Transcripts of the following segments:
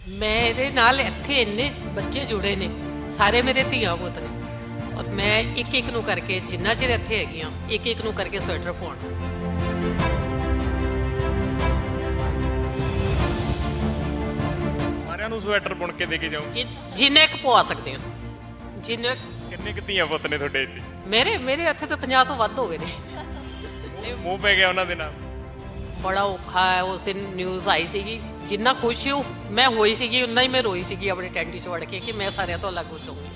मेरे नाल ਇੱਥੇ ਇੰਨੇ ਬੱਚੇ ਜੁੜੇ ਨੇ, ਸਾਰੇ ਮੇਰੇ ਧੀਆਂ ਪੁੱਤ ਨੇ, ਔਰ ਮੈਂ ਇੱਕ ਇੱਕ ਨੂੰ ਕਰਕੇ ਜਿੰਨਾ ਚਿਰ ਇੱਥੇ ਹੈਗੀ ਆ, ਇੱਕ ਇੱਕ ਨੂੰ ਕਰਕੇ ਸਵੈਟਰ ਪਾਉਣਾ। ਸਾਰਿਆਂ ਨੂੰ ਸਵੈਟਰ ਬੁਣ ਕੇ ਦੇ ਕੇ ਜਾਓ। ਜਿੰਨੇ ਕੁ ਪਵਾ ਸਕਦੇ ਆ, ਜਿੰਨੇ ਕਿੰਨੇ ਕੁ ਧੀਆਂ ਪੁੱਤ ਨੇ ਤੁਹਾਡੇ ਇੱਥੇ? ਮੇਰੇ ਇੱਥੇ ਤਾਂ 50 ਤੋਂ ਵੱਧ ਹੋ ਗਏ ਨੇ। ਮੂੰਹ ਪੈ ਗਿਆ ਉਹਨਾਂ ਦੇ ਨਾਲ। ਬੜਾ ਔਖਾ ਹੈ। ਉਸ ਦਿਨ ਨਿਊਜ਼ ਆਈ ਸੀਗੀ, ਜਿੰਨਾ ਖੁਸ਼ ਮੈਂ ਹੋਈ ਸੀਗੀ ਉਨਾ ਹੀ ਮੈਂ ਰੋਈ ਸੀਗੀ ਆਪਣੀ ਟੈਂਟੀ 'ਚ ਵੜ ਕੇ ਕਿ ਮੈਂ ਸਾਰਿਆਂ ਤੋਂ ਅਲੱਗ ਹੋ ਜਾਊਂਗੀ।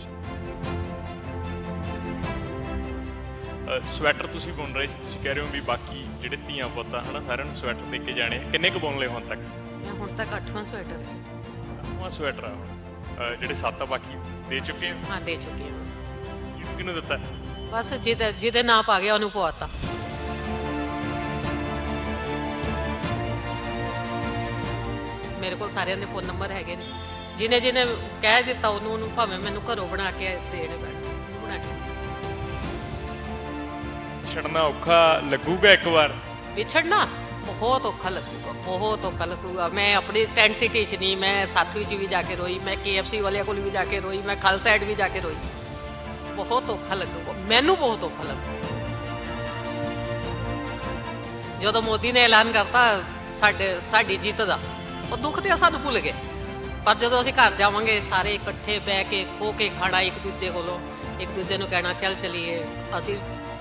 ਸਵੈਟਰ ਤੁਸੀਂ ਬੁਣ ਰਹੇ ਸੀ, ਤੁਸੀਂ ਕਹਿ ਰਹੇ ਹੋ ਵੀ ਬਾਕੀ ਜਿਹੜੇ ਧੀਆਂ ਪੁੱਤ ਆ ਹਨਾ ਸਾਰਿਆਂ ਨੂੰ ਸਵੈਟਰ ਦੇ ਕੇ ਜਾਣੇ। ਕਿੰਨੇ ਕੁ ਬੁਣ ਲਏ ਹੁਣ ਤੱਕ? ਮੈਂ ਹੁਣ ਤੱਕ 8ਵਾਂ ਸਵੈਟਰ ਹੈ। 8ਵਾਂ ਸਵੈਟਰ ਆ। ਜਿਹੜੇ 7 ਬਾਕੀ ਦੇ ਚੁੱਕੇ ਆ? ਹਾਂ, ਦੇ ਚੁੱਕੀ ਹਾਂ। ਕਿਹਨੂੰ ਦਿੱਤਾ? ਬਸ ਜਿਹਦੇ ਨਾਂ ਪਾ ਗਿਆ ਉਹਨੂੰ ਪਵਾਤਾ। ਮੇਰੇ ਕੋਲ ਸਾਰਿਆਂ ਦੇ ਫੋਨ ਨੰਬਰ ਹੈਗੇ ਨੇ, ਜਿਹਨੇ ਕਹਿ ਦਿੱਤਾ ਉਹਨੂੰ ਭਾਵੇਂ ਮੈਨੂੰ ਘਰੋਂ ਬਣਾ ਕੇ ਦੇਣੇ ਪੈਣ, ਬਣਾ ਕੇ। ਛੱਡਣਾ ਔਖਾ ਲੱਗੂਗਾ ਇੱਕ ਵਾਰ? ਵਿਛੜਨਾ ਬਹੁਤ ਔਖਾ ਲੱਗੂਗਾ, ਬਹੁਤ ਔਖਾ ਲੱਗੂਗਾ। ਮੈਂ ਆਪਣੀ ਟੈਂਟ ਸਿਟੀ 'ਚ ਨਹੀਂ, ਮੈਂ ਸਾਥੀ 'ਚ ਵੀ ਜਾ ਕੇ ਰੋਈ, ਮੈਂ KFC ਵਾਲਿਆਂ ਕੋਲ ਵੀ ਜਾ ਕੇ ਰੋਈ, ਮੈਂ ਖਾਲਸਾ ਸਾਈਡ ਵੀ ਜਾ ਕੇ ਰੋਈ। ਬਹੁਤ ਔਖਾ ਲੱਗੂਗਾ, ਮੈਨੂੰ ਬਹੁਤ ਔਖਾ ਲੱਗੂਗਾ। ਜਦੋਂ ਮੋਦੀ ਨੇ ਐਲਾਨ ਕਰਤਾ ਸਾਡੀ ਜਿੱਤ ਦਾ, ਉਹ ਦੁੱਖ ਤੇ ਸਾਨੂੰ ਭੁੱਲ ਗਏ। ਪਰ ਜਦੋਂ ਅਸੀਂ ਘਰ ਜਾਵਾਂਗੇ ਸਾਰੇ ਇਕੱਠੇ ਬਹਿ ਕੇ ਖੋ ਕੇ ਖਾਣਾ ਇੱਕ ਦੂਜੇ ਕੋਲੋਂ, ਇੱਕ ਦੂਜੇ ਨੂੰ ਕਹਿਣਾ ਚੱਲ ਚਲੀਏ, ਅਸੀਂ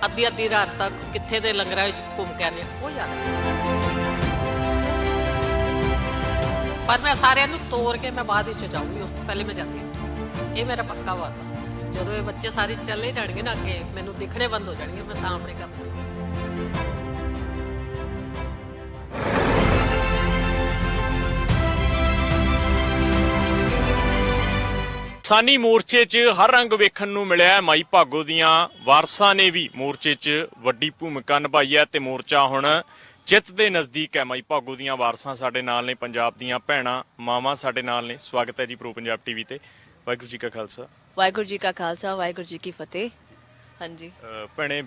ਅੱਧੀ ਰਾਤ ਤੱਕ ਕਿੱਥੇ ਦੇ ਲੰਗਰਾਂ ਵਿੱਚ ਘੁੰਮ ਕੇ ਆਨੇ, ਉਹ ਯਾਦ। ਪਰ ਮੈਂ ਸਾਰਿਆਂ ਨੂੰ ਤੋੜ ਕੇ ਮੈਂ ਬਾਅਦ ਵਿੱਚ ਜਾਊਂਗੀ, ਉਸ ਤੋਂ ਪਹਿਲੇ ਮੈਂ ਜਾਂਦੀ ਹਾਂ। ਇਹ ਮੇਰਾ ਪੱਕਾ ਵਾਅਦਾ। ਜਦੋਂ ਇਹ ਬੱਚੇ ਸਾਰੇ ਚੱਲੇ ਜਾਣਗੇ ਨਾ ਅੱਗੇ, ਮੈਨੂੰ ਦਿਖਣੇ ਬੰਦ ਹੋ ਜਾਣਗੇ, ਮੈਂ ਤਾਂ ਆਪਣੇ ਘਰ ਨੂੰ। ਕਿਸਾਨੀ ਮੋਰਚੇ 'ਚ ਹਰ ਰੰਗ ਵੇਖਣ ਨੂੰ ਮਿਲਿਆ। ਮਾਈ ਭਾਗੋ ਦੀਆਂ ਵਾਰਸਾਂ ਨੇ ਵੀ ਮੋਰਚੇ 'ਚ ਵੱਡੀ ਭੂਮਿਕਾ ਨਿਭਾਈ ਹੈ ਤੇ ਮੋਰਚਾ ਹੁਣ ਜਿੱਤ ਦੇ ਨਜ਼ਦੀਕ ਹੈ। ਮਾਈ ਭਾਗੋ ਦੀਆਂ ਵਾਰਸਾਂ ਸਾਡੇ ਨਾਲ ਨੇ, ਪੰਜਾਬ ਦੀਆਂ ਭੈਣਾਂ ਮਾਵਾਂ ਸਾਡੇ ਨਾਲ ਨੇ। ਸਵਾਗਤ ਹੈ ਜੀ ਪ੍ਰੋ ਪੰਜਾਬ ਟੀਵੀ ਤੇ। ਵਾਹਿਗੁਰੂ ਜੀ ਕਾ ਖਾਲਸਾ। ਵਾਹਿਗੁਰੂ ਜੀ ਕਾ ਖਾਲਸਾ, ਵਾਹਿਗੁਰੂ ਜੀ ਕੀ ਫਤਿਹ। ਹਾਂਜੀ ਭੈਣੇ,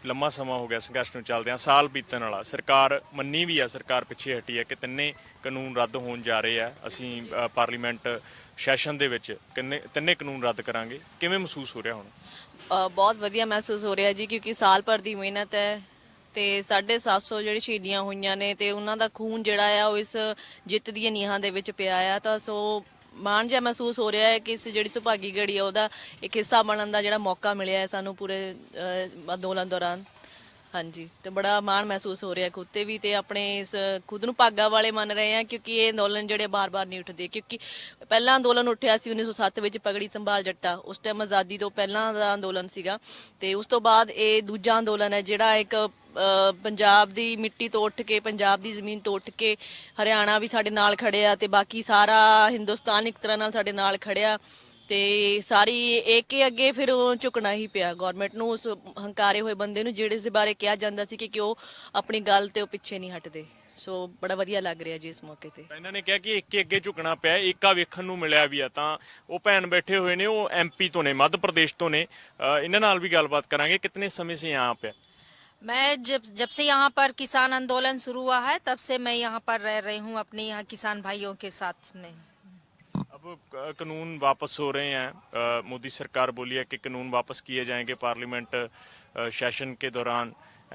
ਲੰਮਾ ਸਮਾਂ ਹੋ ਗਿਆ ਸੰਘਰਸ਼ ਨੂੰ ਚੱਲਦਿਆਂ, ਸਾਲ ਬੀਤਣ ਵਾਲਾ। ਸਰਕਾਰ ਮੰਨੀ ਵੀ ਆ, ਸਰਕਾਰ ਪਿੱਛੇ ਹਟੀ ਹੈ ਕਿ ਤਿੰਨੇ ਕਾਨੂੰਨ ਰੱਦ ਹੋਣ ਜਾ ਰਹੇ ਆ। ਅਸੀਂ ਪਾਰਲੀਮੈਂਟ ਸੈਸ਼ਨ ਦੇ ਵਿੱਚ ਤਿੰਨੇ ਕਾਨੂੰਨ ਰੱਦ ਕਰਾਂਗੇ। ਕਿਵੇਂ ਮਹਿਸੂਸ ਹੋ ਰਿਹਾ ਹੁਣ? ਬਹੁਤ ਵਧੀਆ ਮਹਿਸੂਸ ਹੋ ਰਿਹਾ ਜੀ, ਕਿਉਂਕਿ ਸਾਲ ਭਰ ਦੀ ਮਿਹਨਤ ਹੈ ਤੇ 750 ਜਿਹੜੀ ਸ਼ਹੀਦੀਆਂ ਹੋਈਆਂ ਨੇ ਤੇ ਉਹਨਾਂ ਦਾ ਖੂਨ ਜਿਹੜਾ ਆ ਉਹ ਇਸ ਜਿੱਤ ਦੀਆਂ ਨੀਹਾਂ ਦੇ ਵਿੱਚ ਪਿਆ ਆ। ਤਾਂ ਸੋ ਮਾਣ ਜਿਹਾ ਮਹਿਸੂਸ ਹੋ ਰਿਹਾ ਹੈ ਕਿ ਇਸ ਜਿਹੜੀ ਸੁਭਾਗੀ ਘੜੀ ਆ ਉਹਦਾ ਇੱਕ ਹਿੱਸਾ ਬਣਨ ਦਾ ਜਿਹੜਾ ਮੌਕਾ ਮਿਲਿਆ ਹੈ ਸਾਨੂੰ ਪੂਰੇ ਅੰਦੋਲਨ ਦੌਰਾਨ। ਹਾਂਜੀ, ਤੇ ਬੜਾ ਮਾਣ ਮਹਿਸੂਸ ਹੋ ਰਿਹਾ ਖੁਦ ਤੇ ਵੀ, ਤੇ ਆਪਣੇ ਇਸ ਖੁਦ ਨੂੰ ਭਾਗਾ ਵਾਲੇ ਮੰਨ ਰਹੇ ਆ ਕਿਉਂਕਿ ਇਹ ਅੰਦੋਲਨ ਜਿਹੜੇ ਬਾਰ-ਬਾਰ ਨਹੀਂ ਉੱਠਦੇ। ਕਿਉਂਕਿ ਪਹਿਲਾ ਅੰਦੋਲਨ ਉੱਠਿਆ ਸੀ 1907 ਵਿੱਚ, ਪਗੜੀ ਸੰਭਾਲ ਜੱਟਾ, ਉਸ ਟਾਈਮ ਆਜ਼ਾਦੀ ਤੋਂ ਪਹਿਲਾਂ ਦਾ ਅੰਦੋਲਨ ਸੀਗਾ। ਤੇ ਉਸ ਤੋਂ ਬਾਅਦ ਇਹ ਦੂਜਾ ਅੰਦੋਲਨ ਹੈ ਜਿਹੜਾ ਇੱਕ ਪੰਜਾਬ ਦੀ ਮਿੱਟੀ ਤੋਂ ਉੱਠ ਕੇ, ਪੰਜਾਬ ਦੀ ਜ਼ਮੀਨ ਤੋਂ ਉੱਠ ਕੇ ਹਰਿਆਣਾ ਵੀ ਸਾਡੇ ਨਾਲ ਖੜਿਆ ਤੇ ਬਾਕੀ ਸਾਰਾ ਹਿੰਦੁਸਤਾਨ ਇੱਕ ਤਰ੍ਹਾਂ ਨਾਲ ਸਾਡੇ ਨਾਲ ਖੜਿਆ ਤੇ ਸਾਰੀ ਏਕੇ ਅੱਗੇ ਫਿਰ ਝੁਕਣਾ ਹੀ ਪਿਆ ਗਵਰਨਮੈਂਟ ਨੂੰ, ਉਸ ਹੰਕਾਰੇ ਹੋਏ ਬੰਦੇ ਨੂੰ ਜਿਹੜੇ ਇਸ ਬਾਰੇ ਕਿਹਾ ਜਾਂਦਾ ਸੀ ਕਿ ਉਹ ਆਪਣੀ ਗੱਲ ਤੇ ਉਹ ਪਿੱਛੇ ਨਹੀਂ ਹਟਦੇ। ਸੋ ਬੜਾ ਵਧੀਆ ਲੱਗ ਰਿਹਾ ਜੀ ਇਸ ਮੌਕੇ ਤੇ। ਇਹਨਾਂ ਨੇ ਕਿਹਾ ਕਿ ਏਕੇ ਅੱਗੇ ਝੁਕਣਾ ਪਿਆ, ਏਕਾ ਵੇਖਣ ਨੂੰ ਮਿਲਿਆ ਵੀ ਆ। ਤਾਂ ਉਹ ਭੈਣ ਬੈਠੇ ਹੋਏ ਨੇ, ਉਹ MP ਤੋਂ ਨੇ, ਮੱਧ ਪ੍ਰਦੇਸ਼ ਤੋਂ ਨੇ। ਇਹਨਾਂ ਨਾਲ ਵੀ ਗੱਲਬਾਤ ਕਰਾਂਗੇ। ਕਿਤਨੇ ਸਮੇਂ ਸੇ यहाँ पे? मैं जब से यहाँ पर किसान आंदोलन शुरू हुआ है तब से मैं यहाँ पर रह रही हूँ अपने यहाँ किसान भाइयों के साथ में। अब कानून वापस हो रहे हैं। मोदी सरकार बोली है कि कानून वापस किए जाएंगे। पार्लियामेंट सेशन के दौरान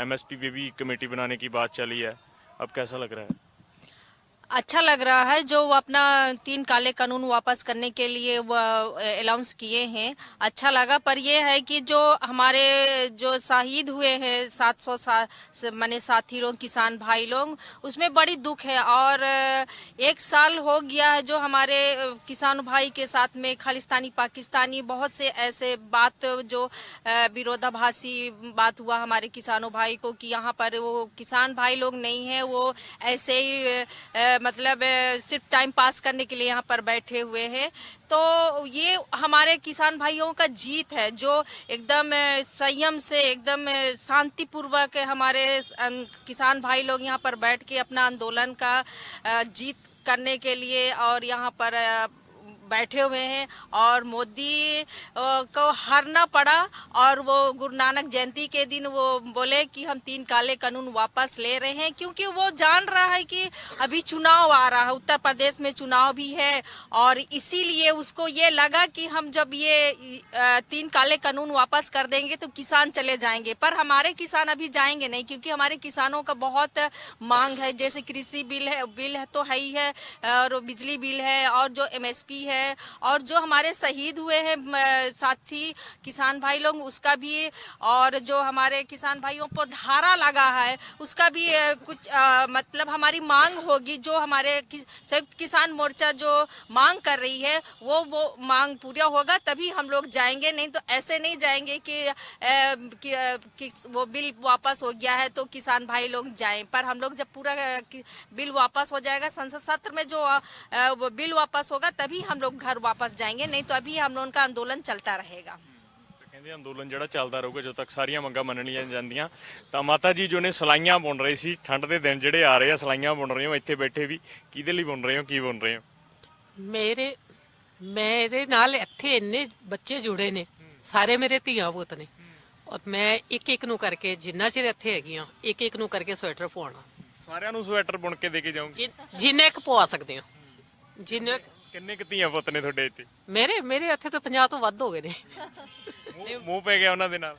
MSP पे भी कमेटी बनाने की बात चली है। अब कैसा लग रहा है? अच्छा लग रहा है जो वो अपना 3 काले कानून वापस करने के लिए वो अनाउंस किए हैं, अच्छा लगा। पर ये है कि जो हमारे जो शहीद हुए हैं 700 माने साथी लोग, किसान भाई लोग, उसमें बड़ी दुख है। और 1 साल हो गया है जो हमारे किसान भाई के साथ में खालिस्तानी पाकिस्तानी बहुत से ऐसे बात जो विरोधाभासी बात हुआ हमारे किसानों भाई को कि यहाँ पर वो किसान भाई लोग नहीं है, वो ऐसे ही मतलब सिर्फ टाइम पास करने के लिए यहाँ पर बैठे हुए हैं। तो ये हमारे किसान भाइयों का जीत है जो एकदम संयम से, एकदम शांतिपूर्वक हमारे किसान भाई लोग यहाँ पर बैठ के अपना आंदोलन का जीत करने के लिए और यहाँ पर बैठे हुए हैं और मोदी को हारना पड़ा। और वो गुरु नानक जयंती के दिन वो बोले कि हम 3 काले कानून वापस ले रहे हैं, क्योंकि वो जान रहा है कि अभी चुनाव आ रहा है, उत्तर प्रदेश में चुनाव भी है। और इसीलिए उसको ये लगा कि हम जब ये 3 काले कानून वापस कर देंगे तो किसान चले जाएंगे। पर हमारे किसान अभी जाएंगे नहीं, क्योंकि हमारे किसानों का बहुत मांग है। जैसे कृषि बिल है तो है ही है, और बिजली बिल है, और जो एमएसपी है, और जो हमारे शहीद हुए हैं साथी किसान भाई लोग उसका भी, और जो हमारे किसान भाइयों पर धारा लगा है उसका भी कुछ मतलब हमारी मांग होगी। जो हमारे संयुक्त किसान मोर्चा जो मांग कर रही है वो मांग पूरा होगा तभी हम लोग जाएंगे, नहीं तो ऐसे नहीं जाएंगे कि वो बिल वापस हो गया है तो किसान भाई लोग जाएं। पर हम लोग जब पूरा बिल वापस हो जाएगा संसद सत्र में, जो वो बिल वापस होगा तभी हम लोग घर वापस जाएंगे, नहीं तो अभी हम लोगों का आंदोलन चलता रहेगा। ਕਹਿੰਦੇ ਅੰਦੋਲਨ ਜਿਹੜਾ ਚੱਲਦਾ ਰਹੂਗਾ ਜਦੋਂ ਤੱਕ ਸਾਰੀਆਂ ਮੰਗਾਂ ਮੰਨਣੀਆਂ ਜਾਂਦੀਆਂ। ਤਾਂ ਮਾਤਾ ਜੀ ਜੋ ਨੇ ਸਲਾਈਆਂ ਬੁਣ ਰਹੇ ਸੀ, ਠੰਡ ਦੇ ਦਿਨ ਜਿਹੜੇ ਆ ਰਹੇ ਆ, ਸਲਾਈਆਂ ਬੁਣ ਰਹੇ ਹੋ ਇੱਥੇ ਬੈਠੇ ਵੀ, ਕਿਹਦੇ ਲਈ ਬੁਣ ਰਹੇ ਹੋ, ਕੀ ਬੁਣ ਰਹੇ ਹੋ? ਮੇਰੇ ਨਾਲ ਇੱਥੇ ਇੰਨੇ ਬੱਚੇ ਜੁੜੇ ਨੇ, ਸਾਰੇ ਮੇਰੇ ਧੀਆਂ ਪੁੱਤ ਨੇ, ਔਰ ਮੈਂ ਇੱਕ ਇੱਕ ਨੂੰ ਕਰਕੇ ਜਿੰਨਾ ਚਿਰ ਇੱਥੇ ਹੈਗੀ ਆ ਇੱਕ ਇੱਕ ਨੂੰ ਕਰਕੇ ਸਵੈਟਰ ਪਵਾਉਣਾ। ਸਾਰਿਆਂ ਨੂੰ ਸਵੈਟਰ ਬੁਣ ਕੇ ਦੇ ਕੇ ਜਾਊਂਗੀ। ਜਿੰਨੇ ਕੁ ਪਵਾ ਸਕਦੇ ਆ, ਜਿੰਨੇ ਕਿੰਨੇ ਕੁ ਧੀਆਂ ਪੁੱਤ ਨੇ ਤੁਹਾਡੇ ਇੱਥੇ? ਮੇਰੇ ਇੱਥੇ ਤਾਂ 50 ਤੋਂ ਵੱਧ ਹੋ ਗਏ ਨੇ। ਮੂੰਹ ਪੈ ਗਿਆ ਉਹਨਾਂ ਦੇ ਨਾਲ।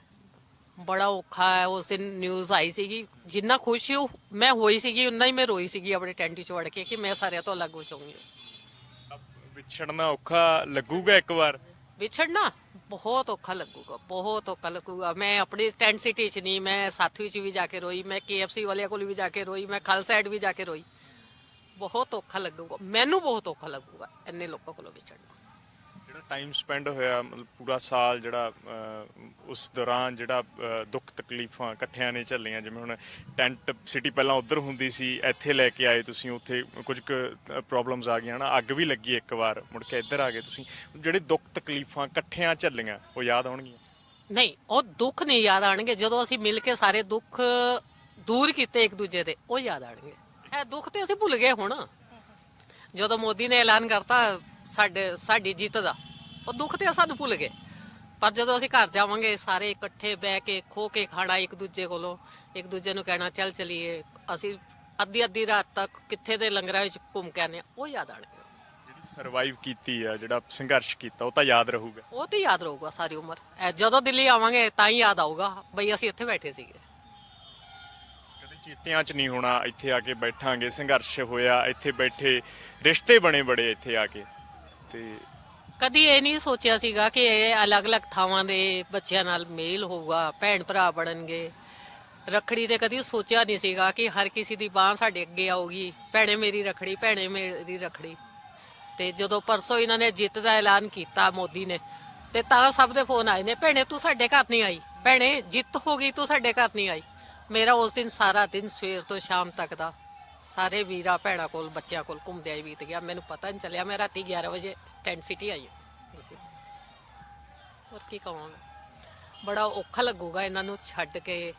ਬੜਾ ਔਖਾ ਹੈ। ਉਸ ਦਿਨ ਨਿਊਜ਼ ਆਈ ਸੀਗੀ, ਜਿੰਨਾ ਖੁਸ਼ ਮੈਂ ਹੋਈ ਸੀਗੀ ਉਨਾ ਹੀ ਮੈਂ ਰੋਈ ਸੀਗੀ ਆਪਣੇ ਟੈਂਟ 'ਚ ਵੜ ਕੇ ਕਿ ਮੈਂ ਸਾਰਿਆਂ ਤੋਂ ਅਲੱਗ ਹੋ ਜਾਊਂਗੀ। ਵਿਛੜਨਾ ਔਖਾ ਲੱਗੂਗਾ ਇੱਕ ਵਾਰ? ਵਿਛੜਨਾ ਬਹੁਤ ਔਖਾ ਲੱਗੂਗਾ, ਬਹੁਤ ਔਖਾ ਲੱਗੂਗਾ। ਮੈਂ ਆਪਣੀ ਟੈਂਟ ਸਿਟੀ 'ਚ ਨਹੀਂ, ਮੈਂ ਸਾਥੀ 'ਚ ਵੀ ਜਾ ਕੇ ਰੋਈ, ਮੈਂ KFC ਵਾਲਿਆਂ ਕੋਲ ਵੀ ਜਾ ਕੇ ਰੋਈ, ਮੈਂ ਖਾਲਸਾ ਸਾਈਡ ਵੀ ਜਾ ਕੇ ਰੋਈ। ਬਹੁਤ ਔਖਾ ਲੱਗੂਗਾ, ਮੈਨੂੰ ਬਹੁਤ ਔਖਾ ਲੱਗੂਗਾ ਇੰਨੇ ਲੋਕਾਂ ਕੋਲੋਂ ਵਿਛੜਨਾ। ਜਿਹੜਾ ਟਾਈਮ ਸਪੈਂਡ ਹੋਇਆ ਮਤਲਬ ਪੂਰਾ ਸਾਲ ਜਿਹੜਾ ਉਸ ਦੌਰਾਨ ਜਿਹੜਾ ਦੁੱਖ ਤਕਲੀਫਾਂ ਇਕੱਠਿਆਂ ਨੇ ਝੱਲੀਆਂ, ਜਿਵੇਂ ਹੁਣ ਟੈਂਟ ਸਿਟੀ ਪਹਿਲਾਂ ਉੱਧਰ ਹੁੰਦੀ ਸੀ, ਇੱਥੇ ਲੈ ਕੇ ਆਏ ਤੁਸੀਂ, ਉੱਥੇ ਕੁਝ ਕੁ ਪ੍ਰੋਬਲਮਸ ਆ ਗਈਆਂ ਨਾ, ਅੱਗ ਵੀ ਲੱਗੀ ਇੱਕ ਵਾਰ, ਮੁੜ ਕੇ ਇੱਧਰ ਆ ਗਏ ਤੁਸੀਂ, ਜਿਹੜੇ ਦੁੱਖ ਤਕਲੀਫਾਂ ਇਕੱਠਿਆਂ ਝੱਲੀਆਂ ਉਹ ਯਾਦ ਆਉਣਗੀਆਂ? ਨਹੀਂ, ਉਹ ਦੁੱਖ ਨਹੀਂ ਯਾਦ ਆਣਗੇ, ਜਦੋਂ ਅਸੀਂ ਮਿਲ ਕੇ ਸਾਰੇ ਦੁੱਖ ਦੂਰ ਕੀਤੇ ਇੱਕ ਦੂਜੇ ਦੇ, ਉਹ ਯਾਦ ਆਣਗੇ। ਇਹ ਦੁੱਖ ਤੇ ਅਸੀਂ ਭੁੱਲ ਗਏ ਹੁਣ, ਜਦੋਂ ਮੋਦੀ ਨੇ ਐਲਾਨ ਕਰਤਾ ਸਾਡੀ ਜਿੱਤ ਦਾ, ਉਹ ਦੁੱਖ ਤੇ ਸਾਨੂੰ ਭੁੱਲ ਗਏ। ਪਰ ਜਦੋਂ ਅਸੀਂ ਘਰ ਜਾਵਾਂਗੇ ਸਾਰੇ ਇਕੱਠੇ ਬਹਿ ਕੇ ਖੋ ਕੇ ਖਾਣਾ ਇੱਕ ਦੂਜੇ ਕੋਲੋਂ, ਇੱਕ ਦੂਜੇ ਨੂੰ ਕਹਿਣਾ ਚੱਲ ਚਲੀਏ, ਅਸੀਂ ਅੱਧੀ ਰਾਤ ਤੱਕ ਕਿੱਥੇ ਦੇ ਲੰਗਰਾਂ ਵਿੱਚ ਘੁੰਮ ਕੇ ਆਨੇ, ਉਹ ਯਾਦ ਆਣਗੇ। ਜਿਹੜੀ ਸਰਵਾਈਵ ਕੀਤੀ ਆ, ਜਿਹੜਾ ਸੰਘਰਸ਼ ਕੀਤਾ, ਉਹ ਤਾਂ ਯਾਦ ਰਹੂਗਾ। ਉਹ ਤੇ ਯਾਦ ਰਹੂਗਾ ਸਾਰੀ ਉਮਰ। ਜਦੋਂ ਦਿੱਲੀ ਆਵਾਂਗੇ ਤਾਂ ਹੀ ਯਾਦ ਆਊਗਾ ਬਈ ਅਸੀਂ ਇੱਥੇ ਬੈਠੇ ਸੀਗੇ। ਕਦੇ ਚੇਤਿਆਂ 'ਚ ਨਹੀਂ ਹੋਣਾ, ਇੱਥੇ ਆ ਕੇ ਬੈਠਾਂਗੇ, ਸੰਘਰਸ਼ ਹੋਇਆ, ਇੱਥੇ ਬੈਠੇ, ਰਿਸ਼ਤੇ ਬਣੇ ਬੜੇ ਇੱਥੇ ਆ ਕੇ। ਤੇ ਕਦੀ ਇਹ ਨਹੀਂ ਸੋਚਿਆ ਸੀਗਾ ਕਿ ਇਹ ਅਲੱਗ-ਅਲੱਗ ਥਾਵਾਂ ਦੇ ਬੱਚਿਆਂ ਨਾਲ ਮੇਲ ਹੋਊਗਾ, ਭੈਣ ਭਰਾ ਬਣਨਗੇ। ਰੱਖੜੀ ਤੇ ਕਦੀ ਸੋਚਿਆ ਨਹੀਂ ਸੀਗਾ ਕਿ ਹਰ ਕਿਸੇ ਦੀ ਬਾਂਹ ਸਾਡੇ ਅੱਗੇ ਆਊਗੀ, ਭੈਣੇ ਮੇਰੀ ਰੱਖੜੀ, ਭੈਣੇ ਮੇਰੀ ਰੱਖੜੀ। ਤੇ ਜਦੋਂ ਪਰਸੋਂ ਇਹਨਾਂ ਨੇ ਜਿੱਤ ਦਾ ਐਲਾਨ ਕੀਤਾ ਮੋਦੀ ਨੇ, ਤੇ ਤਾਂ ਸਭ ਦੇ ਫੋਨ ਆਏ ਨੇ, ਭੈਣੇ ਤੂੰ ਸਾਡੇ ਘਰ ਨਹੀਂ ਆਈ, ਭੈਣੇ ਜਿੱਤ ਹੋ ਗਈ ਤੂੰ ਸਾਡੇ ਘਰ ਨਹੀਂ ਆਈ। ਮੇਰਾ ਉਸ ਦਿਨ ਸਾਰਾ ਦਿਨ ਸਵੇਰ ਤੋਂ ਸ਼ਾਮ ਤੱਕ ਦਾ ਸਾਰੇ ਵੀਰਾਂ ਭੈਣਾਂ ਕੋਲ ਬੱਚਿਆਂ ਕੋਲ ਘੁੰਮਦਿਆਂ ਹੀ ਬੀਤ ਗਿਆ, ਮੈਨੂੰ ਪਤਾ ਨਹੀਂ ਚੱਲਿਆ। ਮੈਂ ਰਾਤੀ 11 ਵਜੇ ਟੈਂਟ ਸਿਟੀ ਆਈ ਉਸ ਦਿਨ। ਹੋਰ ਕੀ ਕਹਾਂਗਾ, ਬੜਾ ਔਖਾ ਲੱਗੂਗਾ ਇਹਨਾਂ ਨੂੰ ਛੱਡ ਕੇ,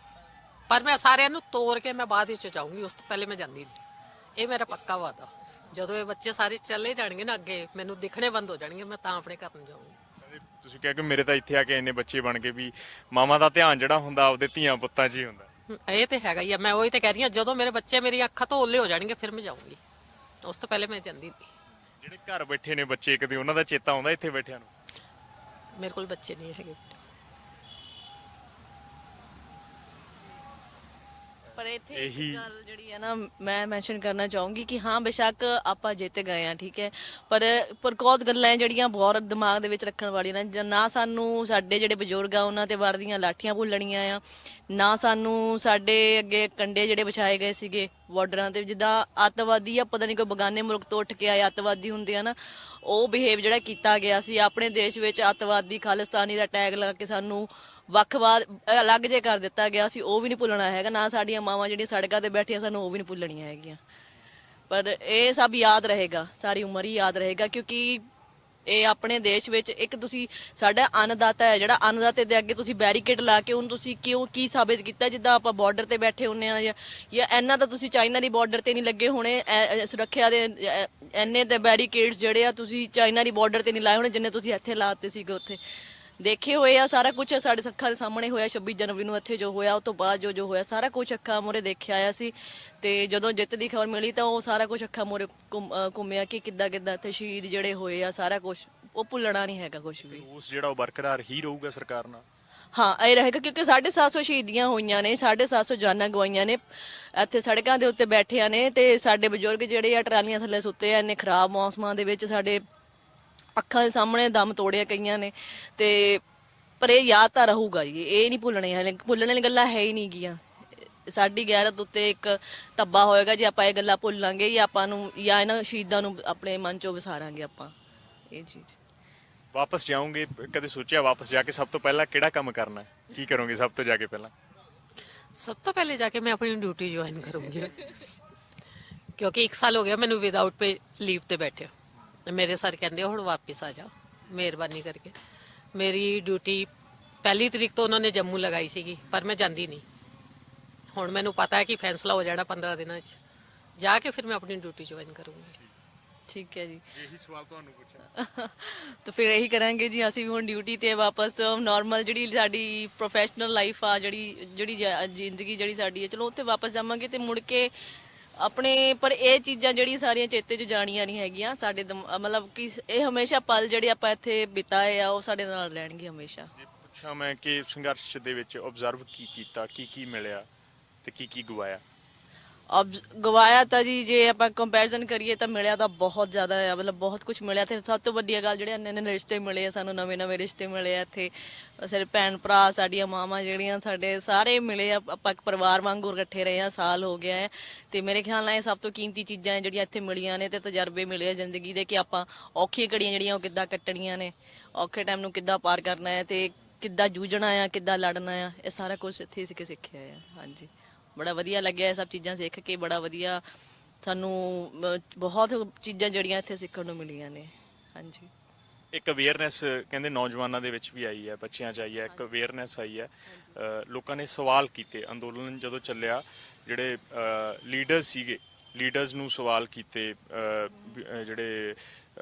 ਪਰ ਮੈਂ ਸਾਰਿਆਂ ਨੂੰ ਤੋੜ ਕੇ ਮੈਂ ਬਾਅਦ ਵਿੱਚ ਜਾਊਂਗੀ, ਉਸ ਤੋਂ ਪਹਿਲੇ ਮੈਂ ਜਾਂਦੀ ਨਹੀਂ। ਇਹ ਮੇਰਾ ਪੱਕਾ ਵਾਦਾ। ਜਦੋਂ ਇਹ ਬੱਚੇ ਸਾਰੇ ਚਲੇ ਜਾਣਗੇ ਨਾ ਅੱਗੇ, ਮੈਨੂੰ ਦਿਖਣੇ ਬੰਦ ਹੋ ਜਾਣਗੇ, ਮੈਂ ਤਾਂ ਆਪਣੇ ਘਰ ਨੂੰ ਜਾਊਂਗੀ। ਤੁਸੀਂ ਕਿਹਾ ਕਿ ਮੇਰੇ ਤਾਂ ਇੱਥੇ ਆ ਕੇ ਇੰਨੇ ਬੱਚੇ ਬਣ ਗਏ ਵੀ ਮਾਵਾਂ ਦਾ ਧਿਆਨ ਜਿਹੜਾ ਹੁੰਦਾ ਆਪਦੇ ਧੀਆਂ ਪੁੱਤਾਂ 'ਚ ਹੀ ਹੁੰਦਾ। ਇਹ ਤੇ ਹੈਗਾ ਹੀ ਆ, ਮੈਂ ਉਹੀ ਤੇ ਕਹਿ ਰਹੀ ਹਾਂ, ਜਦੋਂ ਮੇਰੇ ਬੱਚੇ ਮੇਰੀ ਅੱਖਾਂ ਤੋਂ ਓਲੇ ਹੋ ਜਾਣਗੇ ਫਿਰ ਮੈਂ ਜਾਊਂਗੀ, ਉਸ ਤੋਂ ਪਹਿਲੇ ਮੈਂ ਜਾਂਦੀ ਨਹੀਂ। ਜਿਹੜੇ ਘਰ ਬੈਠੇ ਨੇ ਬੱਚੇ, ਕਦੇ ਉਹਨਾਂ ਦਾ ਚੇਤਾ ਆਉਂਦਾ ਇੱਥੇ ਬੈਠਿਆਂ ਨੂੰ? ਮੇਰੇ ਕੋਲ ਬੱਚੇ ਨਹੀਂ ਹੈਗੇ। ਪਰ ਇੱਥੇ ਇੱਕ ਗੱਲ ਜਿਹੜੀ ਹੈ ਨਾ ਮੈਂ ਮੈਂਸ਼ਨ ਕਰਨਾ ਚਾਹੂੰਗੀ ਕਿ ਹਾਂ ਬੇਸ਼ੱਕ ਆਪਾਂ ਜਿੱਤ ਗਏ ਆ, ਠੀਕ ਹੈ, ਪਰ ਬਹੁਤ ਗੱਲਾਂ ਜਿਹੜੀਆਂ ਬਹੁਤ ਦਿਮਾਗ ਦੇ ਵਿੱਚ ਰੱਖਣ ਵਾਲੀਆਂ ਨੇ। ਨਾ ਸਾਨੂੰ ਸਾਡੇ ਜਿਹੜੇ ਬਜ਼ੁਰਗ ਆ ਉਹਨਾਂ ਤੇ ਵਰਦੀਆਂ ਲਾਠੀਆਂ ਭੁੱਲਣੀਆਂ ਆ, ਨਾ ਸਾਨੂੰ ਸਾਡੇ ਅੱਗੇ ਕੰਡੇ ਜਿਹੜੇ ਵਿਛਾਏ ਗਏ ਸੀਗੇ ਬਾਰਡਰਾਂ ਤੇ, ਜਿੱਦਾਂ ਅੱਤਵਾਦੀ ਆ, ਪਤਾ ਨਹੀਂ ਕੋਈ ਬਗਾਨੇ ਮੁਲਕ ਤੋਂ ਉੱਠ ਕੇ ਆਏ ਅੱਤਵਾਦੀ ਹੁੰਦੇ ਆ ਨਾ, ਉਹ ਬਿਹੇਵ ਜਿਹੜਾ ਕੀਤਾ ਗਿਆ ਸੀ ਆਪਣੇ ਦੇਸ਼ ਵਿੱਚ, ਅੱਤਵਾਦੀ ਖਾਲਿਸਤਾਨੀ ਦਾ ਟੈਗ ਲਾ ਕੇ ਸਾਨੂੰ ਵੱਖਵਾਦ ਅਲੱਗ ਜੇ ਕਰ ਦਿੱਤਾ ਗਿਆ ਸੀ, ਉਹ ਵੀ ਨਹੀਂ ਭੁੱਲਣਾ ਹੈਗਾ। ਨਾ ਸਾਡੀਆਂ ਮਾਵਾਂ ਜਿਹੜੀਆਂ ਸੜਕਾਂ ਤੇ ਬੈਠੀਆਂ ਸਾਨੂੰ ਉਹ ਵੀ ਨਹੀਂ ਭੁੱਲਣੀਆਂ ਹੈਗੀਆਂ। ਪਰ ਇਹ ਸਭ ਯਾਦ ਰਹੇਗਾ, ਸਾਰੀ ਉਮਰ ਹੀ ਯਾਦ ਰਹੇਗਾ, ਕਿਉਂਕਿ ਇਹ ਆਪਣੇ ਦੇਸ਼ ਵਿੱਚ ਇੱਕ ਤੁਸੀਂ ਸਾਡਾ ਅੰਨਦਾਤਾ ਹੈ, ਜਿਹੜਾ ਅੰਨਦਾਤੇ ਦੇ ਅੱਗੇ ਤੁਸੀਂ ਬੈਰੀਕੇਡ ਲਾ ਕੇ ਉਹਨੂੰ ਤੁਸੀਂ ਕਿਉਂ ਕੀ ਸਾਬਿਤ ਕੀਤਾ? ਜਿੱਦਾਂ ਆਪਾਂ ਬਾਰਡਰ ਤੇ ਬੈਠੇ ਹੁੰਨੇ ਆ, ਜਾਂ ਇਹਨਾਂ ਦਾ ਤੁਸੀਂ ਚਾਈਨਾ ਦੀ ਬਾਰਡਰ ਤੇ ਨਹੀਂ ਲੱਗੇ ਹੋਣੇ, ਸੁਰੱਖਿਆ ਦੇ ਇੰਨੇ ਤੇ ਬੈਰੀਕੇਡਸ ਜਿਹੜੇ ਆ ਤੁਸੀਂ ਚਾਈਨਾ ਦੀ ਬਾਰਡਰ ਤੇ ਨਹੀਂ ਲਾਏ ਹੋਣੇ ਜਿੰਨੇ ਤੁਸੀਂ ਇੱਥੇ ਲਾਤੇ ਸੀਗੇ। ਉੱਥੇ ਦੇਖੇ ਹੋਏ ਆ, ਸਾਰਾ ਕੁਝ ਸਾਡੇ ਅੱਖਾਂ ਦੇ ਸਾਹਮਣੇ ਹੋਇਆ। 26 ਜਨਵਰੀ ਨੂੰ ਇੱਥੇ ਜੋ ਹੋਇਆ, ਉਹ ਤੋਂ ਬਾਅਦ ਜੋ ਹੋਇਆ ਸਾਰਾ ਕੁਝ ਅੱਖਾਂ ਮੂਹਰੇ ਦੇਖਿਆ ਆਇਆ ਸੀ। ਤੇ ਜਦੋਂ ਜਿੱਤ ਦੀ ਖਬਰ ਮਿਲੀ ਤਾਂ ਉਹ ਸਾਰਾ ਕੁਝ ਅੱਖਾਂ ਮੂਹਰੇ ਘੁੰਮਿਆ ਕਿ ਕਿੱਦਾਂ ਕਿੱਦਾਂ ਇੱਥੇ ਸ਼ਹੀਦ ਜਿਹੜੇ ਹੋਏ ਆ, ਸਾਰਾ ਕੁਝ ਉਹ ਭੁੱਲਣਾ ਨਹੀਂ ਹੈਗਾ ਕੁਝ ਵੀ। ਉਸ ਜਿਹੜਾ ਉਹ ਬਰਕਰਾਰ ਹੀ ਰਹੂਗਾ ਸਰਕਾਰ ਨਾਲ। ਹਾਂ, ਇਹ ਰਹੇਗਾ ਕਿਉਂਕਿ 750 ਸ਼ਹੀਦੀਆਂ ਹੋਈਆਂ ਨੇ, 750 ਜਾਨਾਂ ਗਵਾਈਆਂ ਨੇ, ਇੱਥੇ ਸੜਕਾਂ ਦੇ ਉੱਤੇ ਬੈਠਿਆਂ ਨੇ, ਤੇ ਸਾਡੇ ਬਜ਼ੁਰਗ ਜਿਹੜੇ ਆ ਟਰਾਲੀਆਂ ਥੱਲੇ ਸੁੱਤੇ ਆ ਇੰਨੇ ਖਰਾਬ ਮੌਸਮਾਂ ਦੇ ਵਿੱਚ, ਸਾਡੇ ਅੱਖਾਂ ਦੇ ਸਾਹਮਣੇ ਦਮ ਤੋੜਿਆ ਕਈਆਂ ਨੇ। ਤੇ ਪਰ ਇਹ ਯਾਦ ਤਾਂ ਰਹੂਗਾ ਜੀ, ਇਹ ਨਹੀਂ ਭੁੱਲਣੇ ਹੈ, ਭੁੱਲਣ ਵਾਲੀ ਗੱਲਾਂ ਹੈ ਹੀ ਨਹੀਂ ਗੀਆਂ। ਸਾਡੀ ਗੈਰਤ ਉੱਤੇ ਇੱਕ ਧੱਬਾ ਹੋਏਗਾ ਜੇ ਆਪਾਂ ਇਹ ਗੱਲਾਂ ਭੁੱਲਾਂਗੇ, ਜਾਂ ਆਪਾਂ ਨੂੰ ਜਾਂ ਇਹਨਾਂ ਸ਼ਹੀਦਾਂ ਨੂੰ ਆਪਣੇ ਮਨ ਚੋਂ ਵਿਸਾਰਾਂਗੇ ਆਪਾਂ ਇਹ ਚੀਜ਼। ਵਾਪਸ ਜਾਓਗੇ, ਕਦੇ ਸੋਚਿਆ ਵਾਪਸ ਜਾ ਕੇ ਸਭ ਤੋਂ ਪਹਿਲਾਂ ਕਿਹੜਾ ਕੰਮ ਕਰਨਾ ਹੈ? ਕੀ ਕਰੋਗੇ ਸਭ ਤੋਂ ਜਾ ਕੇ ਪਹਿਲਾਂ? ਸਭ ਤੋਂ ਪਹਿਲੇ ਜਾ ਕੇ ਮੈਂ ਆਪਣੀ ਡਿਊਟੀ ਜੁਆਇਨ ਕਰੂੰਗੀ, ਕਿਉਂਕਿ 1 ਸਾਲ ਹੋ ਗਿਆ ਮੈਨੂੰ ਵਿਦਆਊਟ ਪੇ ਲੀਵ ਤੇ ਬੈਠੇ। ਮੇਰੇ ਸਰ ਕਹਿੰਦੇ ਹੁਣ ਵਾਪਸ ਆ ਜਾ, ਮਿਹਰਬਾਨੀ ਕਰਕੇ। ਮੇਰੀ ਡਿਊਟੀ 1 ਤਰੀਕ ਤੋਂ ਉਹਨਾਂ ਨੇ ਜੰਮੂ ਲਗਾਈ ਸੀਗੀ, ਪਰ ਮੈਂ ਜਾਂਦੀ ਨਹੀਂ। ਹੁਣ ਮੈਨੂੰ ਪਤਾ ਹੈ ਕਿ ਫੈਸਲਾ ਹੋ ਜਾਣਾ 15 ਦਿਨਾਂ 'ਚ, ਜਾ ਕੇ ਫਿਰ ਮੈਂ ਆਪਣੀ ਡਿਊਟੀ ਜੁਆਇਨ ਕਰੂੰਗੀ। ਠੀਕ ਹੈ ਜੀ। ਇਹੀ ਸਵਾਲ ਤੁਹਾਨੂੰ ਪੁੱਛਣਾ ਤਾਂ ਫਿਰ ਇਹੀ ਕਰਾਂਗੇ ਜੀ, ਅਸੀਂ ਵੀ ਹੁਣ ਡਿਊਟੀ ਤੇ ਵਾਪਸ ਨਾਰਮਲ ਜਿਹੜੀ ਸਾਡੀ ਪ੍ਰੋਫੈਸ਼ਨਲ ਲਾਈਫ ਆ, ਜਿਹੜੀ ਜ਼ਿੰਦਗੀ ਜਿਹੜੀ ਸਾਡੀ ਹੈ, ਚਲੋ ਉੱਥੇ ਵਾਪਸ ਜਾਵਾਂਗੇ ਤੇ ਮੁੜ ਕੇ ਆਪਣੇ। ਪਰ ਇਹ ਚੀਜ਼ਾਂ ਜਿਹੜੀਆਂ ਸਾਰੀਆਂ ਚੇਤੇ 'ਚ ਜਾਣੀਆਂ ਨਹੀਂ ਹੈਗੀਆਂ ਸਾਡੇ, ਮਤਲਬ ਕਿ ਇਹ ਹਮੇਸ਼ਾ ਪਲ ਜਿਹੜੇ ਆਪਾਂ ਇੱਥੇ ਬਿਤਾਏ ਆ ਉਹ ਸਾਡੇ ਨਾਲ ਰਹਿਣਗੇ ਹਮੇਸ਼ਾ। ਪੁੱਛਾਂ ਮੈਂ ਕਿ ਸੰਘਰਸ਼ ਦੇ ਵਿੱਚ ਆਬਜ਼ਰਵ ਕੀ ਕੀਤਾ, ਕੀ ਮਿਲਿਆ ਤੇ ਕੀ ਗਵਾਇਆ? ਗਵਾਇਆ ਤਾਂ ਜੀ ਜੇ ਆਪਾਂ ਕੰਪੈਰੀਜ਼ਨ ਕਰੀਏ ਤਾਂ ਮਿਲਿਆ ਤਾਂ ਬਹੁਤ ਜ਼ਿਆਦਾ ਆ, ਮਤਲਬ ਬਹੁਤ ਕੁਝ ਮਿਲਿਆ। ਤੇ ਸਭ ਤੋਂ ਵੱਡੀ ਗੱਲ ਜਿਹੜੇ ਇੰਨੇ ਰਿਸ਼ਤੇ ਮਿਲੇ ਆ ਸਾਨੂੰ, ਨਵੇਂ ਰਿਸ਼ਤੇ ਮਿਲੇ ਆ ਇੱਥੇ, ਸਾਡੇ ਭੈਣ ਭਰਾ, ਸਾਡੀਆਂ ਮਾਵਾਂ ਜਿਹੜੀਆਂ ਸਾਡੇ ਸਾਰੇ ਮਿਲੇ ਆ, ਆਪਾਂ ਇੱਕ ਪਰਿਵਾਰ ਵਾਂਗੂ ਇਕੱਠੇ ਰਹੇ ਆ, ਸਾਲ ਹੋ ਗਿਆ ਹੈ। ਤੇ ਮੇਰੇ ਖਿਆਲ ਨਾਲ ਇਹ ਸਭ ਤੋਂ ਕੀਮਤੀ ਚੀਜ਼ਾਂ ਜਿਹੜੀਆਂ ਇੱਥੇ ਮਿਲੀਆਂ ਨੇ, ਤੇ ਤਜਰਬੇ ਮਿਲੇ ਆ ਜ਼ਿੰਦਗੀ ਦੇ ਕਿ ਆਪਾਂ ਔਖੀਆਂ ਘੜੀਆਂ ਜਿਹੜੀਆਂ ਉਹ ਕਿੱਦਾਂ ਕੱਟਣੀਆਂ ਨੇ, ਔਖੇ ਟਾਈਮ ਨੂੰ ਕਿੱਦਾਂ ਪਾਰ ਕਰਨਾ ਹੈ, ਤੇ ਕਿੱਦਾਂ ਜੂਝਣਾ ਆ, ਕਿੱਦਾਂ ਲੜਨਾ ਆ, ਇਹ ਸਾਰਾ ਕੁਝ ਇੱਥੇ ਸਿੱਖਿਆ ਆ। ਹਾਂਜੀ, ਬੜਾ ਵਧੀਆ ਲੱਗਿਆ ਇਹ ਸਭ ਚੀਜ਼ਾਂ ਸਿੱਖ ਕੇ, ਬੜਾ ਵਧੀਆ ਸਾਨੂੰ ਬਹੁਤ ਚੀਜ਼ਾਂ ਜਿਹੜੀਆਂ ਇੱਥੇ ਸਿੱਖਣ ਨੂੰ ਮਿਲੀਆਂ ਨੇ। ਹਾਂਜੀ, ਇੱਕ ਅਵੇਅਰਨੈਸ ਕਹਿੰਦੇ ਨੌਜਵਾਨਾਂ ਦੇ ਵਿੱਚ ਵੀ ਆਈ ਹੈ, ਬੱਚਿਆਂ 'ਚ ਆਈ ਹੈ, ਇੱਕ ਅਵੇਅਰਨੈਸ ਆਈ ਹੈ। ਲੋਕਾਂ ਨੇ ਸਵਾਲ ਕੀਤੇ, ਅੰਦੋਲਨ ਜਦੋਂ ਚੱਲਿਆ ਜਿਹੜੇ ਲੀਡਰਸ ਸੀਗੇ, ਲੀਡਰਸ ਨੂੰ ਸਵਾਲ ਕੀਤੇ, ਜਿਹੜੇ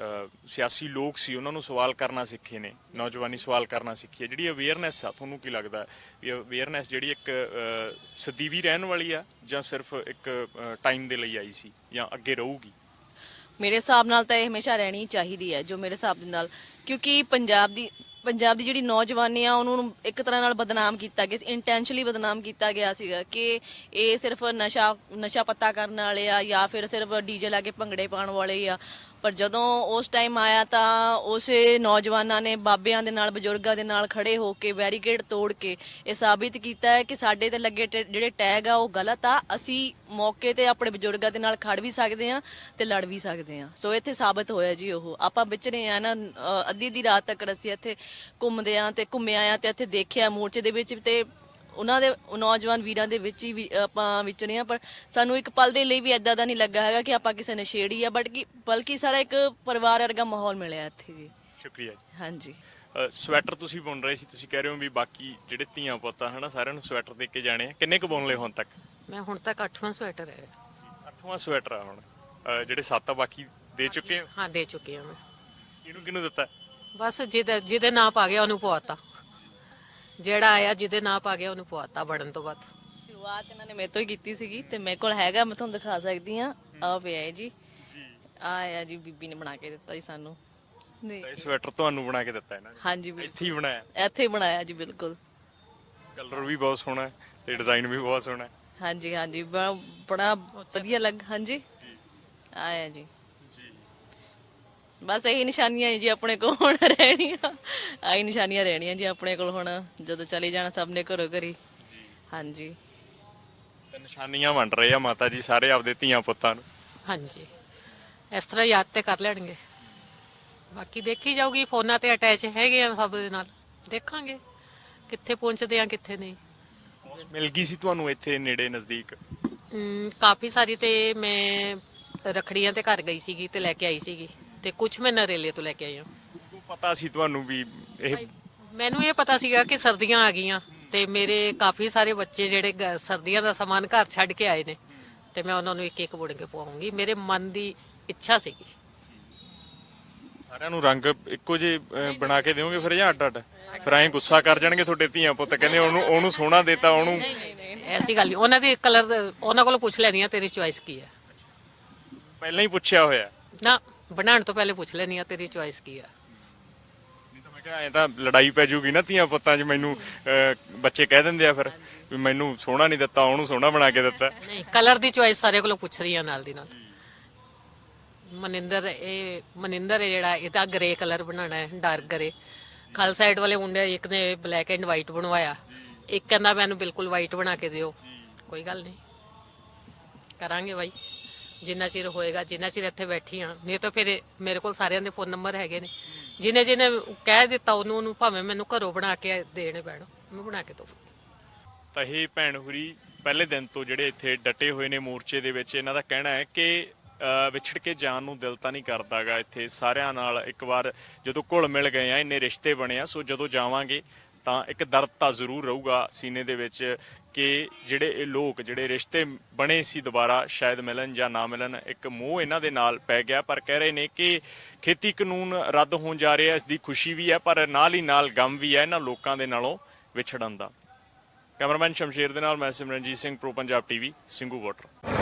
ਸਿਆਸੀ ਲੋਕ ਸੀ ਉਹਨਾਂ ਨੂੰ ਸਵਾਲ ਕਰਨਾ ਸਿੱਖੇ ਨੇ, ਨੌਜਵਾਨੀ ਸਵਾਲ ਕਰਨਾ ਸਿੱਖੀ ਹੈ। ਜਿਹੜੀ ਅਵੇਅਰਨੈਸ ਆ, ਤੁਹਾਨੂੰ ਕੀ ਲੱਗਦਾ ਵੀ ਅਵੇਅਰਨੈਸ ਜਿਹੜੀ ਇੱਕ ਸਦੀਵੀ ਰਹਿਣ ਵਾਲੀ ਆ, ਜਾਂ ਸਿਰਫ ਇੱਕ ਟਾਈਮ ਦੇ ਲਈ ਆਈ ਸੀ, ਜਾਂ ਅੱਗੇ ਰਹੂਗੀ? ਮੇਰੇ ਹਿਸਾਬ ਨਾਲ ਤਾਂ ਇਹ ਹਮੇਸ਼ਾ ਰਹਿਣੀ ਚਾਹੀਦੀ ਹੈ, ਜੋ ਮੇਰੇ ਹਿਸਾਬ ਦੇ ਨਾਲ, ਕਿਉਂਕਿ ਪੰਜਾਬ ਦੀ ਜਿਹੜੀ ਨੌਜਵਾਨੀ ਆ ਉਹਨੂੰ ਇੱਕ ਤਰ੍ਹਾਂ ਨਾਲ ਬਦਨਾਮ ਕੀਤਾ ਗਿਆ, ਇੰਟੈਂਸ਼ਨਲੀ ਬਦਨਾਮ ਕੀਤਾ ਗਿਆ ਸੀਗਾ ਕਿ ਇਹ ਸਿਰਫ ਨਸ਼ਾ ਪੱਤਾ ਕਰਨ ਵਾਲੇ ਆ, ਜਾਂ ਫਿਰ ਸਿਰਫ ਡੀਜੇ ਲਾ ਕੇ ਭੰਗੜੇ ਪਾਉਣ ਵਾਲੇ ਆ। ਪਰ ਜਦੋਂ ਉਸ ਟਾਈਮ ਆਇਆ ਤਾਂ ਉਸੇ ਨੌਜਵਾਨਾਂ ਨੇ ਬਾਬਿਆਂ ਦੇ ਨਾਲ, ਬਜ਼ੁਰਗਾਂ ਦੇ ਨਾਲ ਖੜੇ ਹੋ ਕੇ ਬੈਰੀਕੇਡ ਤੋੜ ਕੇ ਇਹ ਸਾਬਿਤ ਕੀਤਾ ਹੈ ਕਿ ਸਾਡੇ ਤੇ ਲੱਗੇ ਜਿਹੜੇ ਟੈਗ ਆ ਉਹ ਗਲਤ ਆ, ਅਸੀਂ ਮੌਕੇ ਤੇ ਆਪਣੇ ਬਜ਼ੁਰਗਾਂ ਦੇ ਨਾਲ ਖੜ ਵੀ ਸਕਦੇ ਆ ਤੇ ਲੜ ਵੀ ਸਕਦੇ ਆ। ਸੋ ਇੱਥੇ ਸਾਬਿਤ ਹੋਇਆ ਜੀ, ਉਹ ਆਪਾਂ ਵਿਚਰੇ ਆ ਨਾ, ਅੱਧੀ ਰਾਤ ਤੱਕ ਅਸੀਂ ਇੱਥੇ ਘੁੰਮਦੇ ਆ ਤੇ ਘੁੰਮਿਆ ਆ ਤੇ ਇੱਥੇ ਦੇਖਿਆ ਮੋਰਚੇ ਦੇ ਵਿੱਚ, ਤੇ ਉਹਨਾਂ ਦੇ ਨੌਜਵਾਨ ਵੀਰਾਂ ਦੇ ਵਿੱਚ ਹੀ ਆਪਾਂ ਵਿਚਰੇ ਆ। ਪਰ ਸਾਨੂੰ ਇੱਕ ਪਲ ਦੇ ਲਈ ਵੀ ਏਦਾਂ ਦਾ ਨਹੀਂ ਲੱਗਾ ਹੈਗਾ ਕਿ ਆਪਾਂ ਕਿਸੇ ਨਸ਼ੇੜੀ ਆ, ਬਲਕਿ ਸਾਰਾ ਇੱਕ ਪਰਿਵਾਰ ਵਰਗਾ ਮਾਹੌਲ ਮਿਲਿਆ ਇੱਥੇ ਜੀ। ਸ਼ੁਕਰੀਆ ਜੀ। ਹਾਂਜੀ, ਸਵੈਟਰ ਤੁਸੀਂ ਬੁਣ ਰਹੇ ਸੀ, ਤੁਸੀਂ ਕਹਿ ਰਹੇ ਹੋ ਵੀ ਬਾਕੀ ਜਿਹੜੇ ਧੀਆਂ ਪੁੱਤਾਂ ਹਨਾ ਸਾਰਿਆਂ ਨੂੰ ਸਵੈਟਰ ਦੇ ਕੇ ਜਾਣੇ ਆ, ਕਿੰਨੇ ਕੁ ਬੁਣ ਲਏ ਹੁਣ ਤੱਕ? ਮੈਂ ਹੁਣ ਤੱਕ 8ਵਾਂ ਸਵੈਟਰ ਹੈ। 8ਵਾਂ ਸਵੈਟਰ ਆ ਹੁਣ, ਜਿਹੜੇ 7 ਆ ਬਾਕੀ ਦੇ ਚੁੱਕੇ ਹੋ? ਹਾਂ, ਦੇ ਚੁੱਕੀ ਹਾਂ ਮੈਂ। ਕਿਹਨੂੰ ਦਿੱਤਾ? ਬਸ ਜਿਹਦੇ ਨਾਪ ਆ ਗਿਆ ਉਹਨੂੰ ਪਵਾਤਾ, ਜਿਹੜਾ ਆਇਆ ਜਿਹਦੇ ਨਾਪ ਆ ਗਿਆ ਉਹਨੂੰ ਪਵਾਤਾ ਬਣਨ ਤੋਂ ਬਾਅਦ। ਸ਼ੁਰੂਆਤ ਇਹਨਾਂ ਨੇ ਮੇਰੇ ਤੋਂ ਹੀ ਕੀਤੀ ਸੀਗੀ ਤੇ ਮੇਰੇ ਕੋਲ ਹੈਗਾ, ਮੈਂ ਤੁਹਾਨੂੰ ਦਿਖਾ ਸਕਦੀ ਆ, ਆ ਪਿਆ ਹੈ ਜੀ, ਆਇਆ ਜੀ, ਬੀਬੀ ਨੇ ਬਣਾ ਕੇ ਦਿੱਤਾ ਜੀ ਸਾਨੂੰ। ਇਹ ਸਵੈਟਰ ਤੁਹਾਨੂੰ ਬਣਾ ਕੇ ਦਿੱਤਾ ਇਹਨਾਂ ਨੇ? ਹਾਂਜੀ, ਇੱਥੇ ਹੀ ਬਣਾਇਆ? ਇੱਥੇ ਹੀ ਬਣਾਇਆ ਜੀ, ਬਿਲਕੁਲ। ਕਲਰ ਵੀ ਬਹੁਤ ਸੋਹਣਾ ਹੈ ਤੇ ਡਿਜ਼ਾਈਨ ਵੀ ਬਹੁਤ ਸੋਹਣਾ ਹੈ। ਹਾਂਜੀ, ਬੜਾ ਵਧੀਆ ਲੱਗ। ਹਾਂਜੀ, ਆਇਆ ਜੀ। ਬਸ ਇਹੀ ਨਿਸ਼ਾਨੀਆਂ ਜੀ ਆਪਣੇ ਕੋਲ ਹੁਣ ਰਹਿਣੀਆਂ, ਆਹੀ ਨਿਸ਼ਾਨੀਆਂ ਰਹਿਣੀਆਂ ਜੀ ਆਪਣੇ ਕੋਲ ਹੁਣ, ਜਦੋਂ ਚਲੇ ਜਾਣਾ ਸਭ ਨੇ ਘਰੋਂ ਘਰੀ। ਹਾਂਜੀ, ਤੇ ਨਿਸ਼ਾਨੀਆਂ ਵੰਡ ਰਹੇ ਆ ਮਾਤਾ ਜੀ ਸਾਰੇ ਆਪਦੇ ਧੀਆਂ ਪੁੱਤਾਂ ਨੂੰ। ਹਾਂਜੀ, ਇਸ ਤਰ੍ਹਾਂ ਯਾਦ ਤੇ ਕਰ ਲੈਣਗੇ, ਬਾਕੀ ਦੇਖੀ ਜਾਊਗੀ। ਫੋਨਾਂ ਤੇ ਅਟੈਚ ਹੈਗੇ ਆ ਸਭ ਦੇ ਨਾਲ, ਦੇਖਾਂਗੇ ਕਿੱਥੇ ਪਹੁੰਚਦੇ ਆ ਕਿੱਥੇ ਨਹੀਂ। ਮਿਲ ਗਈ ਸੀ ਤੁਹਾਨੂੰ ਇੱਥੇ ਨੇੜੇ ਨਜ਼ਦੀਕ? ਕਾਫੀ ਸਾਰੀ ਤੇ ਮੈਂ ਰਖੜੀਆਂ ਤੇ ਘਰ ਗਈ ਸੀਗੀ ਤੇ ਲੈ ਕੇ ਆਈ ਸੀਗੀ, ਤੇ ਕੁਝ ਮੈਂ ਨਰੇਲੇ ਤੋਂ ਲੈ ਕੇ ਆਈ ਹਾਂ। ਪਤਾ ਸੀ ਤੁਹਾਨੂੰ ਵੀ ਇਹ ਮੈਨੂੰ ਇਹ ਪਤਾ ਸੀਗਾ ਕਿ ਸਰਦੀਆਂ ਆ ਗਈਆਂ ਤੇ ਮੇਰੇ ਕਾਫੀ ਸਾਰੇ ਬੱਚੇ ਜਿਹੜੇ ਸਰਦੀਆਂ ਦਾ ਸਮਾਨ ਘਰ ਛੱਡ ਕੇ ਆਏ ਨੇ ਤੇ ਮੈਂ ਉਹਨਾਂ ਨੂੰ ਇੱਕ ਇੱਕ ਬੁਣ ਕੇ ਪਵਾਉਂਗੀ। ਮੇਰੇ ਮਨ ਦੀ ਇੱਛਾ ਸੀਗੀ। ਸਾਰਿਆਂ ਨੂੰ ਰੰਗ ਇੱਕੋ ਜਿਹੇ ਬਣਾ ਕੇ ਦਿਓਗੇ ਫਿਰ ਜਾਂ ਅੱਡ ਅੱਡ? ਫਿਰ ਐਂ ਗੁੱਸਾ ਕਰ ਜਾਣਗੇ ਤੁਹਾਡੇ ਧੀਆਂ ਪੁੱਤ, ਕਹਿੰਦੇ ਉਹਨੂੰ ਸੋਹਣਾ ਦੇਤਾ ਉਹਨੂੰ। ਐਸੀ ਗੱਲ ਨਹੀਂ, ਉਹਨਾਂ ਦੀ ਕਲਰ ਉਹਨਾਂ ਕੋਲੋਂ ਪੁੱਛ ਲੈਣੀ ਆ ਤੇਰੀ ਚੁਆਇਸ ਕੀ ਹੈ। ਪਹਿਲਾਂ ਹੀ ਪੁੱਛਿਆ ਹੋਇਆ? ਨਾ, ਬਣਾਉਣ ਤੋਂ ਪਹਿਲੇ ਪੁੱਛ ਲੈਣੀ ਆ ਤੇਰੀ ਚੁਆਇਸ ਕੀ ਆ। ਨਹੀਂ ਤਾਂ ਮੈਂ ਕਿਹਾ ਐਂ ਤਾਂ ਲੜਾਈ ਪੈ ਜੂਗੀ ਨਾ ਧੀਆਂ ਪੁੱਤਾਂ 'ਚ। ਮੈਨੂੰ ਬੱਚੇ ਕਹਿ ਦਿੰਦੇ ਆ ਫਿਰ ਵੀ ਮੈਨੂੰ ਸੋਹਣਾ ਨਹੀਂ ਦਿੱਤਾ, ਉਹਨੂੰ ਸੋਹਣਾ ਬਣਾ ਕੇ ਦਿੱਤਾ। ਨਹੀਂ, ਕਲਰ ਦੀ ਚੁਆਇਸ ਸਾਰੇ ਕੋਲੋਂ ਪੁੱਛ ਰਹੀ ਆ ਨਾਲ ਦੀ ਨਾਲ। ਮਨਿੰਦਰ ਹੈ ਜਿਹੜਾ, ਇਹਦਾ ਗ੍ਰੇ ਕਲਰ ਬਣਾਉਣਾ ਹੈ, ਡਾਰਕ ਗ੍ਰੇ। ਖਾਲ ਸਾਈਡ ਵਾਲੇ ਮੁੰਡੇ ਇੱਕ ਨੇ ਬਲੈਕ ਐਂਡ ਵਾਈਟ ਬਣਵਾਇਆ, ਇੱਕ ਕਹਿੰਦਾ ਮੈਨੂੰ ਬਿਲਕੁਲ ਵਾਈਟ ਬਣਾ ਕੇ ਦਿਓ। ਕੋਈ ਗੱਲ ਨਹੀਂ, ਕਰਾਂਗੇ ਬਾਈ, ਜਿੰਨਾ ਚਿਰ ਹੋਏਗਾ, ਜਿੰਨਾ ਚਿਰ ਇੱਥੇ ਬੈਠੀ ਆ। ਨਹੀਂ ਤਾਂ ਫਿਰ ਮੇਰੇ ਕੋਲ ਸਾਰਿਆਂ ਦੇ ਫੋਨ ਨੰਬਰ ਹੈਗੇ ਨੇ, ਜਿਹਨੇ ਕਹਿ ਦਿੱਤਾ ਉਹਨੂੰ ਭਾਵੇਂ ਮੈਨੂੰ ਘਰੋਂ ਬਣਾ ਕੇ ਦੇਣੇ ਪੈਣ, ਮੈਂ ਬਣਾ ਕੇ ਦਊਂ। ਤਾਂ ਇਹ ਭੈਣ ਹੁਰੀ ਪਹਿਲੇ ਦਿਨ ਤੋਂ ਜਿਹੜੇ ਇੱਥੇ ਡਟੇ ਹੋਏ ਨੇ ਮੋਰਚੇ ਦੇ ਵਿੱਚ। ਇਹਨਾਂ ਦਾ ਕਹਿਣਾ ਹੈ ਕਿ ਵਿਛੜ ਕੇ ਜਾਣ ਨੂੰ ਦਿਲ ਤਾਂ ਨਹੀਂ ਕਰਦਾਗਾ। ਇੱਥੇ ਸਾਰਿਆਂ ਨਾਲ ਇੱਕ ਵਾਰ ਜਦੋਂ ਘੁਲ ਮਿਲ ਗਏ ਆ, ਇੰਨੇ ਰਿਸ਼ਤੇ ਬਣੇ ਆ, ਸੋ ਜਦੋਂ ਜਾਵਾਂਗੇ ਤਾਂ ਇੱਕ ਦਰਦ ਤਾਂ ਜ਼ਰੂਰ ਰਹੂਗਾ ਸੀਨੇ ਦੇ ਵਿੱਚ ਕਿ ਜਿਹੜੇ ਇਹ ਲੋਕ, ਜਿਹੜੇ ਰਿਸ਼ਤੇ ਬਣੇ ਸੀ ਦੁਬਾਰਾ ਸ਼ਾਇਦ ਮਿਲਣ ਜਾਂ ਨਾ ਮਿਲਣ। ਇੱਕ ਮੋਹ ਇਹਨਾਂ ਦੇ ਨਾਲ ਪੈ ਗਿਆ। ਪਰ ਕਹਿ ਰਹੇ ਨੇ ਕਿ ਖੇਤੀ ਕਾਨੂੰਨ ਰੱਦ ਹੋਣ ਜਾ ਰਿਹਾ, ਇਸ ਦੀ ਖੁਸ਼ੀ ਵੀ ਹੈ ਪਰ ਨਾਲ ਹੀ ਨਾਲ ਗਮ ਵੀ ਹੈ ਇਹਨਾਂ ਲੋਕਾਂ ਦੇ ਨਾਲੋਂ ਵਿਛੜਨ ਦਾ। ਕੈਮਰਾਮੈਨ ਸ਼ਮਸ਼ੇਰ ਦੇ ਨਾਲ ਮੈਂ Simranjeet Singh, Pro Punjab TV, Singhu border.